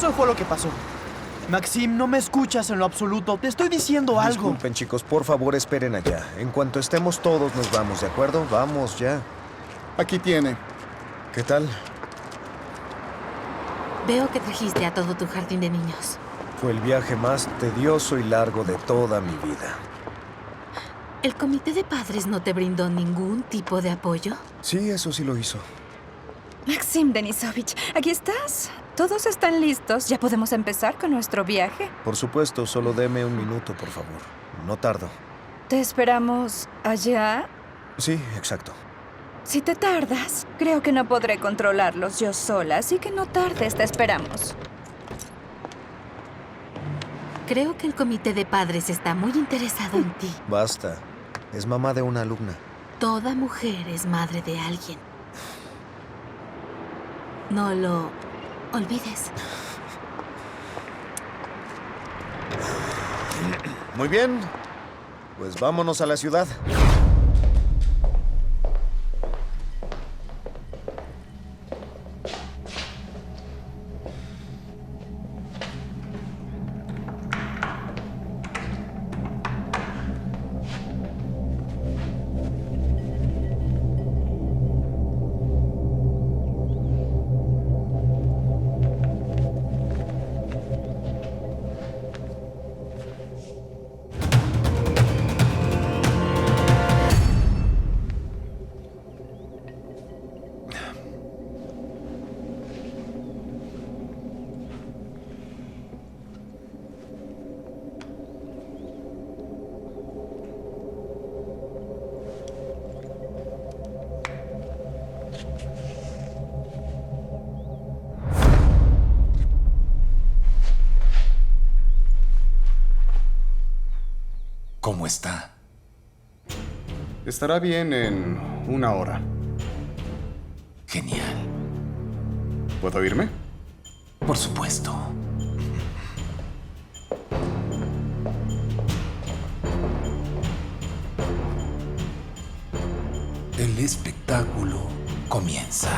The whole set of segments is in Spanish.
Eso fue lo que pasó. Maxim, no me escuchas en lo absoluto. Te estoy diciendo algo. Disculpen, chicos, por favor, esperen allá. En cuanto estemos todos, nos vamos, ¿de acuerdo? Vamos ya. Aquí tiene. ¿Qué tal? Veo que trajiste a todo tu jardín de niños. Fue el viaje más tedioso y largo de toda mi vida. ¿El comité de padres no te brindó ningún tipo de apoyo? Sí, eso sí lo hizo. Maxim Denisovich, ¿aquí estás? ¿Todos están listos? ¿Ya podemos empezar con nuestro viaje? Por supuesto, solo deme un minuto, por favor. No tardo. ¿Te esperamos allá? Sí, exacto. Si te tardas, creo que no podré controlarlos yo sola, así que no tardes, te esperamos. Creo que el comité de padres está muy interesado en ti. Basta. Es mamá de una alumna. Toda mujer es madre de alguien. No lo olvides. Muy bien. Pues vámonos a la ciudad. ¿Cómo está? Estará bien en 1 hora. Genial. ¿Puedo irme? Por supuesto. El espectáculo comienza.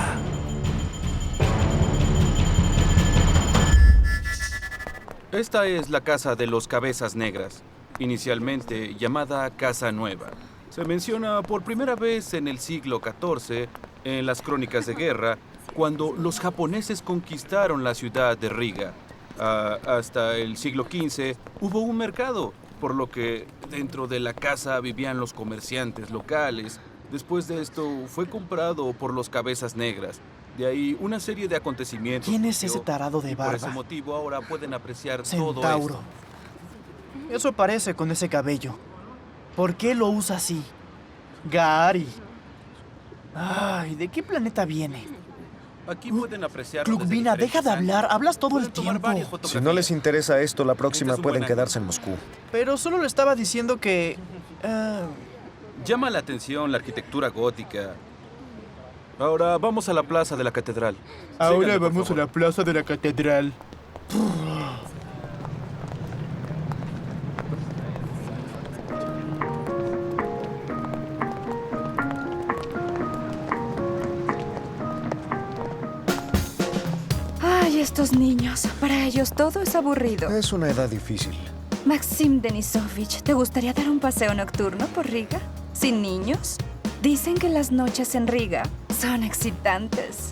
Esta es la Casa de los Cabezas Negras, inicialmente llamada Casa Nueva. Se menciona por primera vez en el siglo XIV, en las crónicas de guerra, cuando los japoneses conquistaron la ciudad de Riga. Hasta el siglo XV hubo un mercado, por lo que dentro de la casa vivían los comerciantes locales. Después de esto fue comprado por los Cabezas Negras. De ahí una serie de acontecimientos. ¿Quién es ese tarado de barba? Por ese motivo ahora pueden apreciar todo Centauro. esto. Eso parece con ese cabello. ¿Por qué lo usa así? Gary. Ay, ¿de qué planeta viene? Aquí pueden apreciar. Klukvina, deja de hablar. Hablas todo el tiempo. Si no les interesa esto, la próxima Este es un pueden buen quedarse en Moscú. Pero solo le estaba diciendo que... Llama la atención la arquitectura gótica. Ahora vamos a la plaza de la catedral. Ahora Síganme, por vamos a favor. la plaza de la catedral. Ay, estos niños. Para ellos todo es aburrido. Es una edad difícil. Maxim Denisovich, ¿te gustaría dar un paseo nocturno por Riga? ¿Sin niños? Dicen que las noches en Riga son excitantes.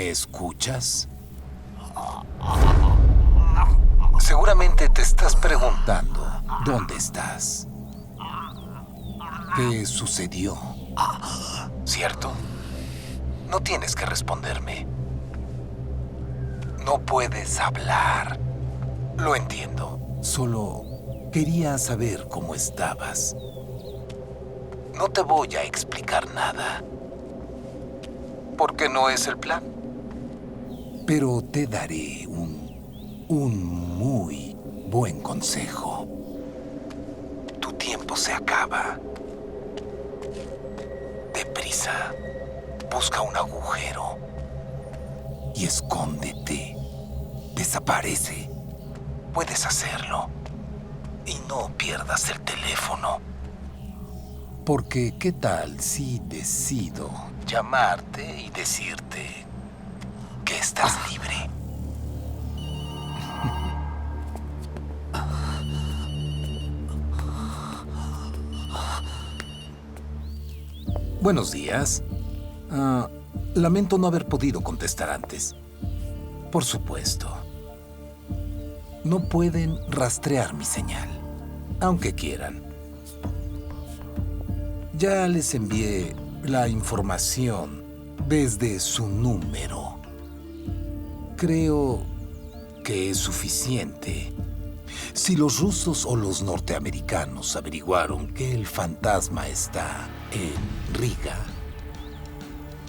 ¿Me escuchas? Seguramente te estás preguntando, ¿dónde estás? ¿Qué sucedió? ¿Cierto? No tienes que responderme. No puedes hablar. Lo entiendo. Solo quería saber cómo estabas. No te voy a explicar nada. Porque no es el plan. Pero te daré un muy buen consejo. Tu tiempo se acaba. Deprisa. Busca un agujero. Y escóndete. Desaparece. Puedes hacerlo. Y no pierdas el teléfono. Porque, ¿qué tal si decido llamarte y decirte que estás libre? Buenos días. Lamento no haber podido contestar antes. Por supuesto. No pueden rastrear mi señal, aunque quieran. Ya les envié la información desde su número. Creo que es suficiente. Si los rusos o los norteamericanos averiguaron que el fantasma está en Riga,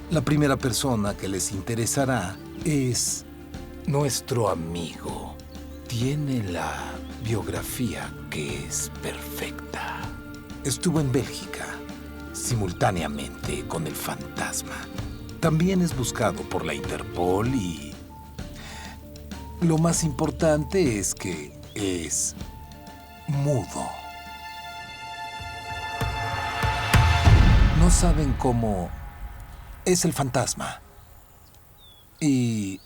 la primera persona que les interesará es nuestro amigo. Tiene la biografía que es perfecta. Estuvo en Bélgica simultáneamente con el fantasma. También es buscado por la Interpol y lo más importante es que es mudo. No saben cómo es el fantasma y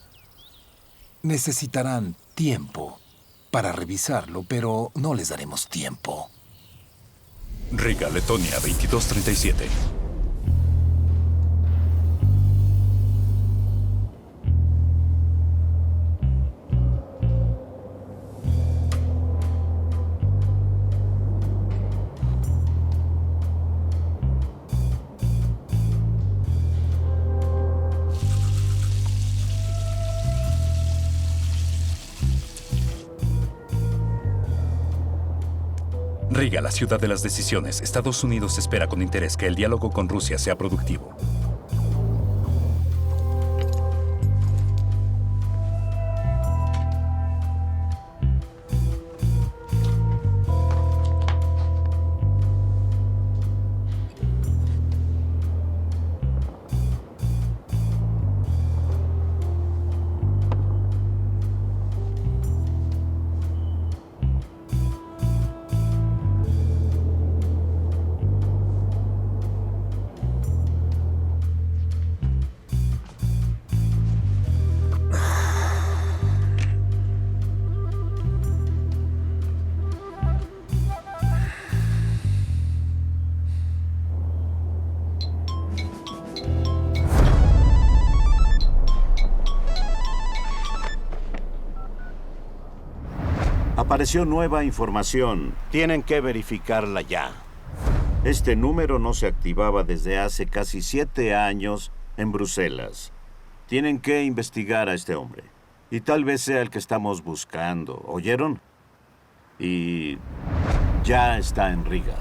necesitarán tiempo para revisarlo, pero no les daremos tiempo. Riga, Letonia, 2237. Riga, la ciudad de las decisiones. Estados Unidos espera con interés que el diálogo con Rusia sea productivo. Apareció nueva información. Tienen que verificarla ya. Este número no se activaba desde hace casi 7 años en Bruselas. Tienen que investigar a este hombre. Y tal vez sea el que estamos buscando. ¿Oyeron? Y ya está en Riga.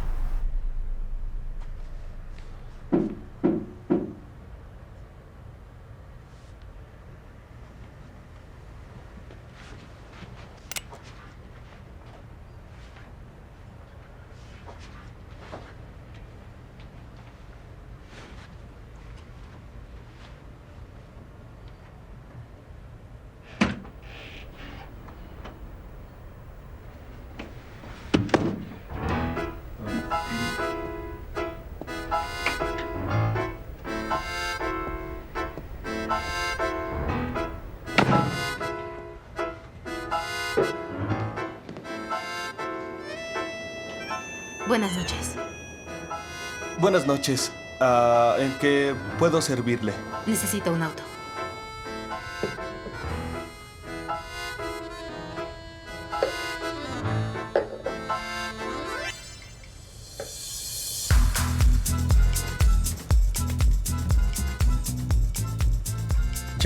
Buenas noches. Buenas noches. ¿En qué puedo servirle? Necesito un auto.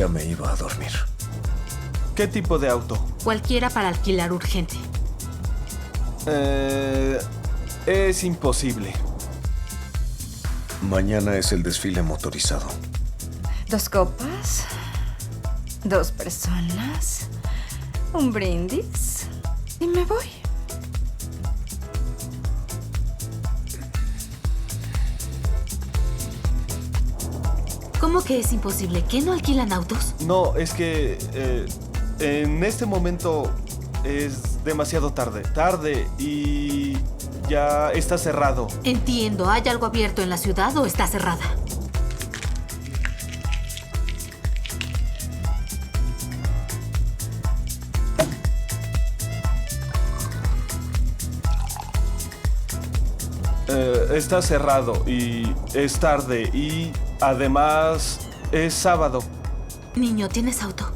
ya me iba a dormir. ¿Qué tipo de auto? Cualquiera para alquilar urgente. Es imposible. Mañana es el desfile motorizado. 2 copas, 2 personas, un brindis y me voy. ¿Cómo que es imposible? ¿Qué no alquilan autos? No, es que en este momento es demasiado tarde. Tarde y ya está cerrado. Entiendo. ¿Hay algo abierto en la ciudad o está cerrada? Está cerrado y es tarde y además es sábado. Niño, ¿tienes auto?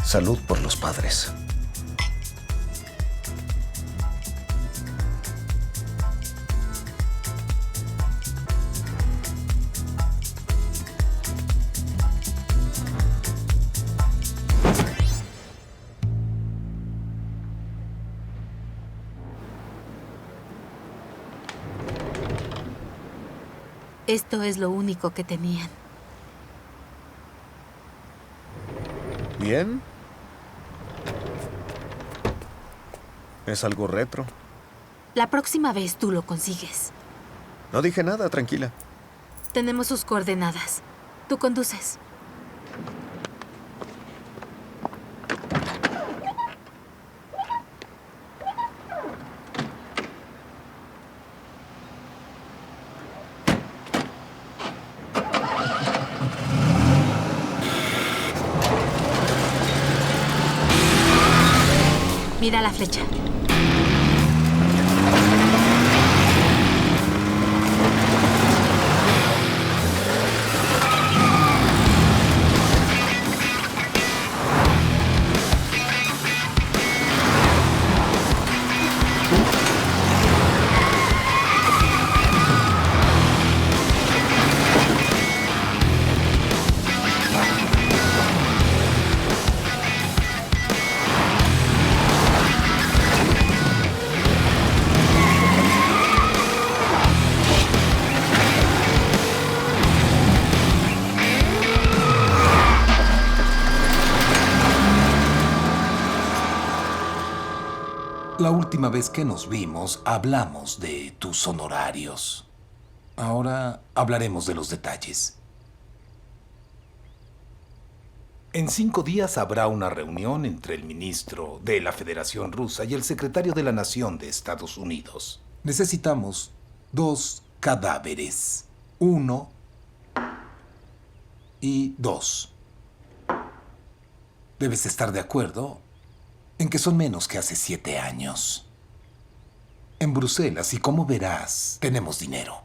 Salud por los padres. Esto es lo único que tenían. ¿Bien? Es algo retro. La próxima vez tú lo consigues. No dije nada, tranquila. Tenemos sus coordenadas. Tú conduces. Mira la flecha. La última vez que nos vimos, hablamos de tus honorarios. Ahora hablaremos de los detalles. En 5 días habrá una reunión entre el ministro de la Federación Rusa y el secretario de la Nación de Estados Unidos. Necesitamos 2 cadáveres. 1 y 2. Debes estar de acuerdo en que son menos que hace 7 años. En Bruselas, y como verás, tenemos dinero.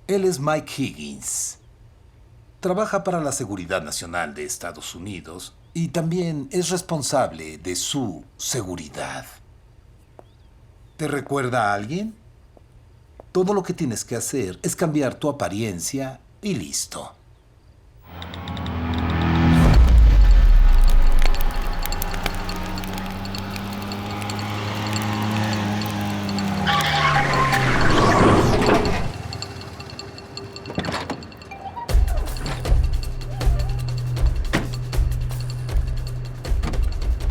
Él es Mike Higgins. Trabaja para la Seguridad Nacional de Estados Unidos y también es responsable de su seguridad. ¿Te recuerda a alguien? Todo lo que tienes que hacer es cambiar tu apariencia y listo.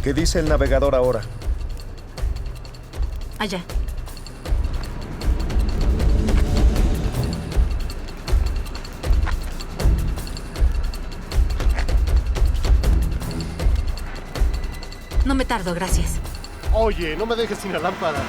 ¿Qué dice el navegador ahora? Allá. No me tardo, gracias. Oye, no me dejes sin la lámpara.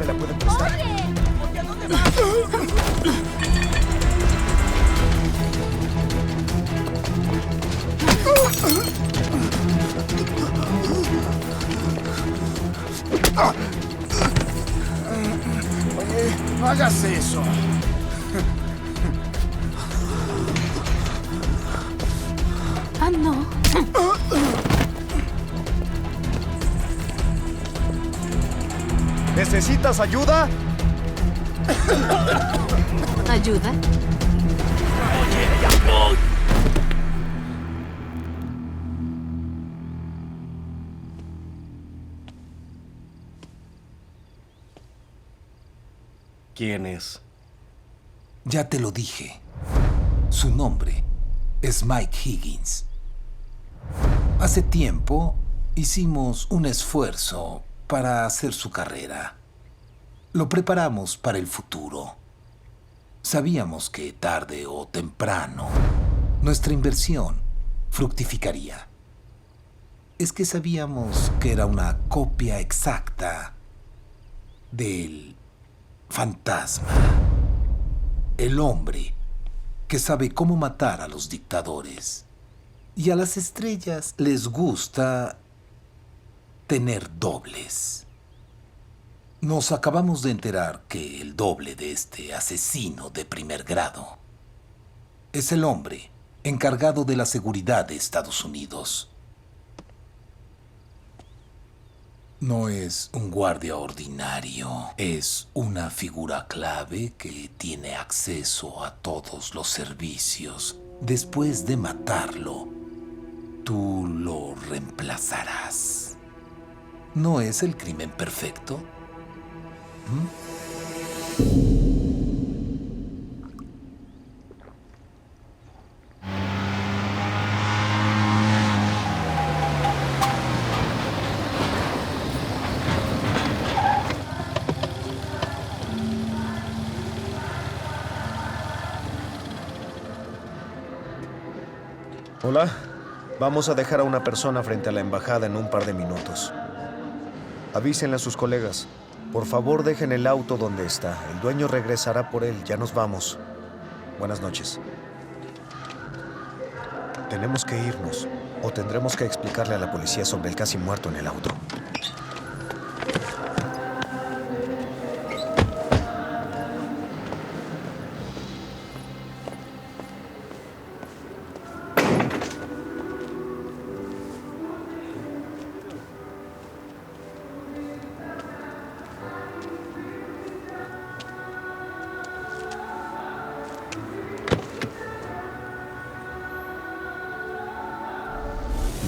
¿Me la pueden prestar? Oye, no hagas eso. Ah, no. ¿Necesitas ayuda? ¿Ayuda? ¿Quién es? Ya te lo dije. Su nombre es Mike Higgins. Hace tiempo hicimos un esfuerzo para hacer su carrera. Lo preparamos para el futuro. Sabíamos que tarde o temprano nuestra inversión fructificaría. Es que sabíamos que era una copia exacta del fantasma. El hombre que sabe cómo matar a los dictadores. Y a las estrellas les gusta tener dobles. Nos acabamos de enterar que el doble de este asesino de primer grado es el hombre encargado de la seguridad de Estados Unidos. No es un guardia ordinario, es una figura clave que tiene acceso a todos los servicios. Después de matarlo, tú lo reemplazarás. ¿No es el crimen perfecto? Hola. Vamos a dejar a una persona frente a la embajada en un par de minutos. Avísenle a sus colegas. Por favor, dejen el auto donde está. El dueño regresará por él. Ya nos vamos. Buenas noches. Tenemos que irnos, o tendremos que explicarle a la policía sobre el casi muerto en el auto.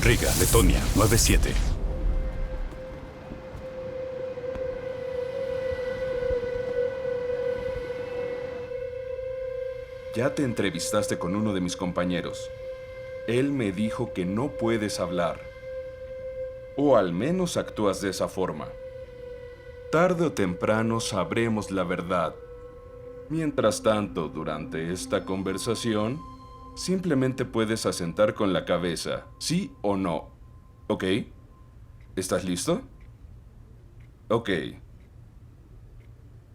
Riga, Letonia, 97. Ya te entrevistaste con uno de mis compañeros. Él me dijo que no puedes hablar. O al menos actúas de esa forma. Tarde o temprano sabremos la verdad. Mientras tanto, durante esta conversación, simplemente puedes asentar con la cabeza, sí o no. ¿Ok? ¿Estás listo? Ok.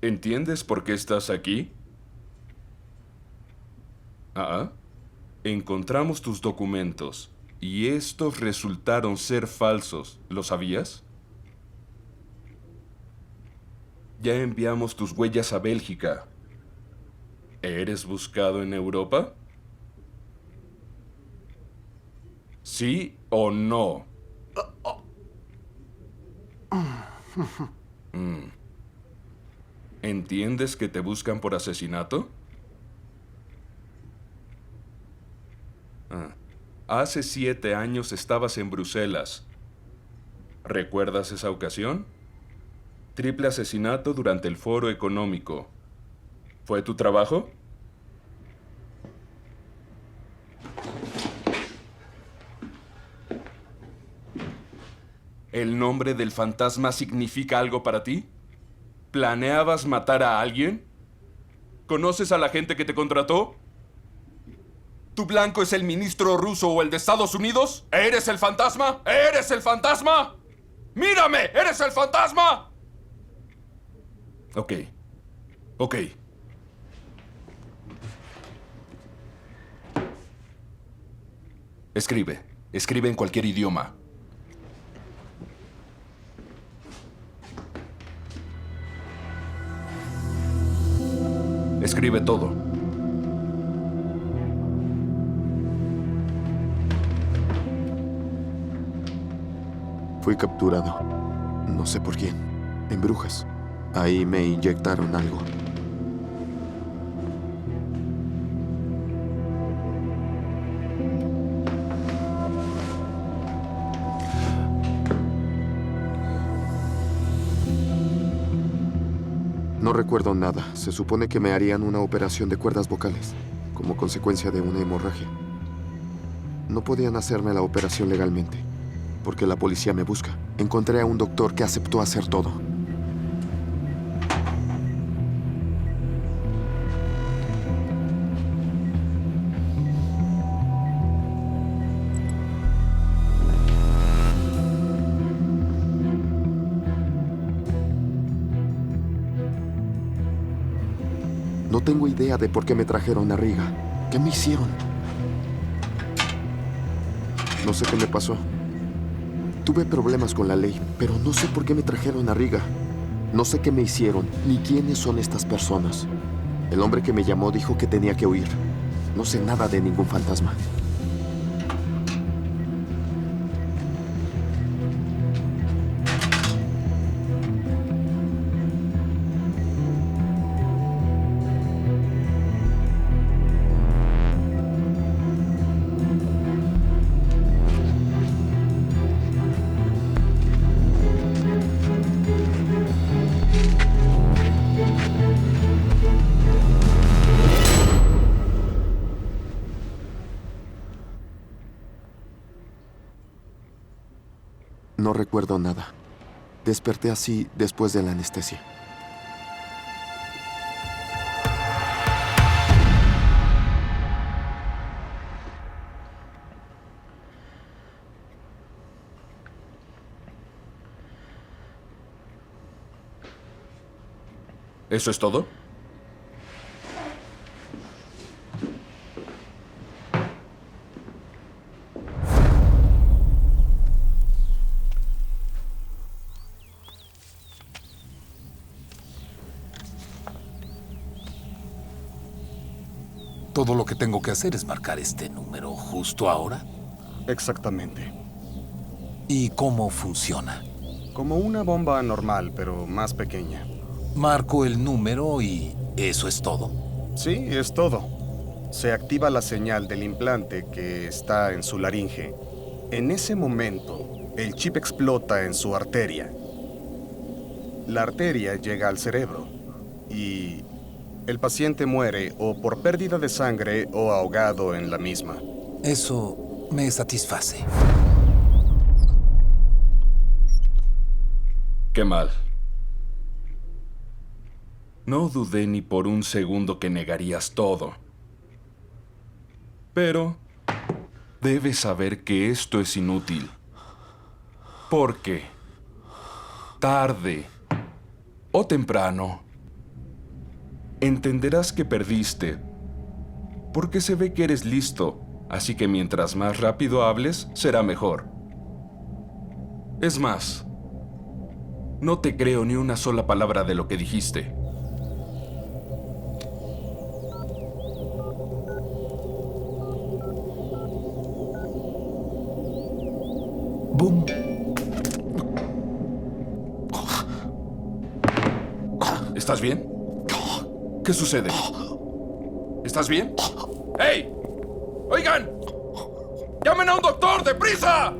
¿Entiendes por qué estás aquí? Encontramos tus documentos y estos resultaron ser falsos. ¿Lo sabías? Ya enviamos tus huellas a Bélgica. ¿Eres buscado en Europa? ¿Sí o no? ¿Entiendes que te buscan por asesinato? Hace 7 años estabas en Bruselas. ¿Recuerdas esa ocasión? Triple asesinato durante el Foro Económico. ¿Fue tu trabajo? ¿El nombre del fantasma significa algo para ti? ¿Planeabas matar a alguien? ¿Conoces a la gente que te contrató? ¿Tu blanco es el ministro ruso o el de Estados Unidos? ¿Eres el fantasma? ¿Eres el fantasma? ¡Mírame! ¿Eres el fantasma? Ok. Ok. Escribe. Escribe en cualquier idioma. Escribe todo. Fui capturado. No sé por quién. En Brujas. Ahí me inyectaron algo. No recuerdo nada. Se supone que me harían una operación de cuerdas vocales, como consecuencia de una hemorragia. No podían hacerme la operación legalmente, porque la policía me busca. Encontré a un doctor que aceptó hacer todo. No tengo idea de por qué me trajeron a Riga. ¿Qué me hicieron? No sé qué me pasó. Tuve problemas con la ley, pero no sé por qué me trajeron a Riga. No sé qué me hicieron, ni quiénes son estas personas. El hombre que me llamó dijo que tenía que huir. No sé nada de ningún fantasma. No recuerdo nada. Desperté así después de la anestesia. ¿Eso es todo? Todo lo que tengo que hacer es marcar este número justo ahora. Exactamente. ¿Y cómo funciona? Como una bomba normal, pero más pequeña. Marco el número y ¿eso es todo? Sí, es todo. Se activa la señal del implante que está en su laringe. En ese momento, el chip explota en su arteria. La arteria llega al cerebro y el paciente muere o por pérdida de sangre o ahogado en la misma. Eso me satisface. Qué mal. No dudé ni por un segundo que negarías todo. Pero debes saber que esto es inútil. Porque tarde o temprano entenderás que perdiste. Porque se ve que eres listo, así que mientras más rápido hables, será mejor. Es más, no te creo ni una sola palabra de lo que dijiste. ¡Bum! ¿Estás bien? ¿Qué sucede? ¿Estás bien? ¡Hey! ¡Oigan! ¡Llamen a un doctor, deprisa!